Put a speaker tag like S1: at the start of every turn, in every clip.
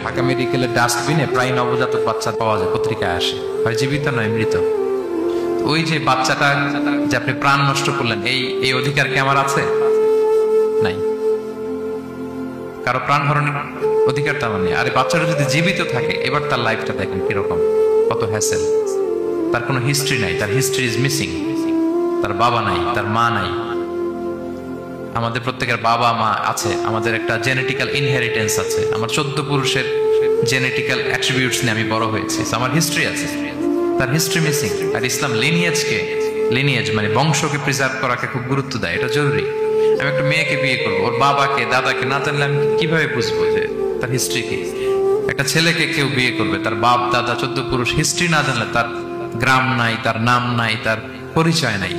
S1: ঢাকা মেডিকেলের ডাস্টবিনে প্রায় নবজাতক বাচ্চা পাওয়া যায়, পত্রিকায় আসে, হয় জীবিত নয় মৃত। ওই যে বাচ্চাটা যে আপনি প্রাণ নষ্ট করলেন, এই অধিকার কি আমার আছে? নাই। কারো প্রাণ হরণের অধিকার তো আমার নেই। আর বাচ্চাটা যদি জীবিত থাকে, এবার তার লাইফটা দেখেন কিরকম, কত হ্যাসেল। তার কোনো হিস্ট্রি নাই, তার হিস্ট্রি ইজ মিসিং। তার বাবা নাই, তার মা নাই। আমাদের প্রত্যেকের বাবা মা আছে, আমাদের একটা জেনেটিক্যাল ইনহেরিটেন্স আছে। আমার 14 পুরুষের জেনেটিক্যাল অ্যাট্রিবিউটস নিয়ে আমি বড় হয়েছি, আমার হিস্ট্রি আছে। তার হিস্ট্রি মিসিং। আর ইসলাম লিনিয়েজ মানে বংশকে প্রিজার্ভ করাকে খুব গুরুত্ব দেয়, এটা জরুরি। আমি একটা মেয়েকে বিয়ে করবো, ওর বাবাকে দাদাকে না জানলে আমি কিভাবে বুঝবো যে তার হিস্ট্রি কি? একটা ছেলেকে কেউ বিয়ে করবে, তার বাপ দাদা 14 পুরুষ হিস্ট্রি না জানলে তার গ্রাম নাই, তার নাম নাই, তার পরিচয় নাই।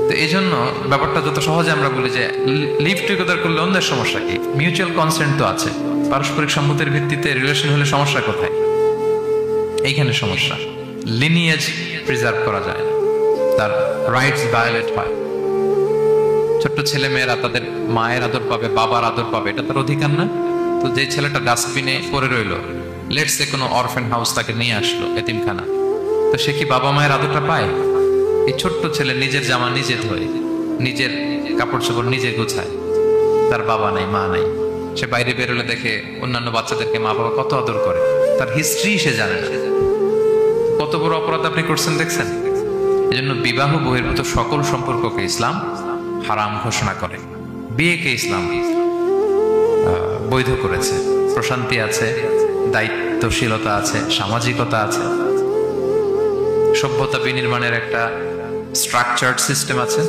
S1: তো এই জন্য ব্যাপারটা যত সহজে আমরা বলি যে লিভ টুগেদার করলে অন্যের সমস্যা কি? মিউচুয়াল কনসেন্ট তো আছে, পারস্পরিক সম্মতির ভিত্তিতে রিলেশন হলে সমস্যা কোথায়? এইখানে সমস্যা। লিনিয়েজ প্রিজার্ভ করা যায় না, তার রাইটস ভায়োলেট হয়। ছোট্ট ছেলে মেয়েরা তাদের মায়ের আদর পাবে, বাবার আদর পাবে, এটা তার অধিকার না? তো যে ছেলেটা ডাস্টবিনে পড়ে রইলো, লেটস সে কোনো অরফ্যান হাউস তাকে নিয়ে আসলো, এতিমখানা, তো সে কি বাবা মায়ের আদরটা পায়? এই ছোট্ট ছেলে নিজের জামা নিজে ধোয়, নিজের কাপড় চোপড় নিজে গোছায়, তার বাবা নাই মা নাই। সে বাইরে বেরোলে দেখে অন্যান্য বাচ্চাদেরকে মা বাবা কত আদর করে, তার হিস্ট্রি সে জানে না। কত বড় অপরাধ আপনি করছেন দেখছেন? এই জন্য বিবাহ বহির্ভূত সকল সম্পর্ককে ইসলাম হারাম ঘোষণা করে। বিয়েকে ইসলাম বৈধ করেছে। প্রশান্তি আছে, দায়িত্বশীলতা আছে, সামাজিকতা আছে, সভ্যতা বিনির্মাণের একটা স্ট্রাকচার্ড সিস্টেম আছে।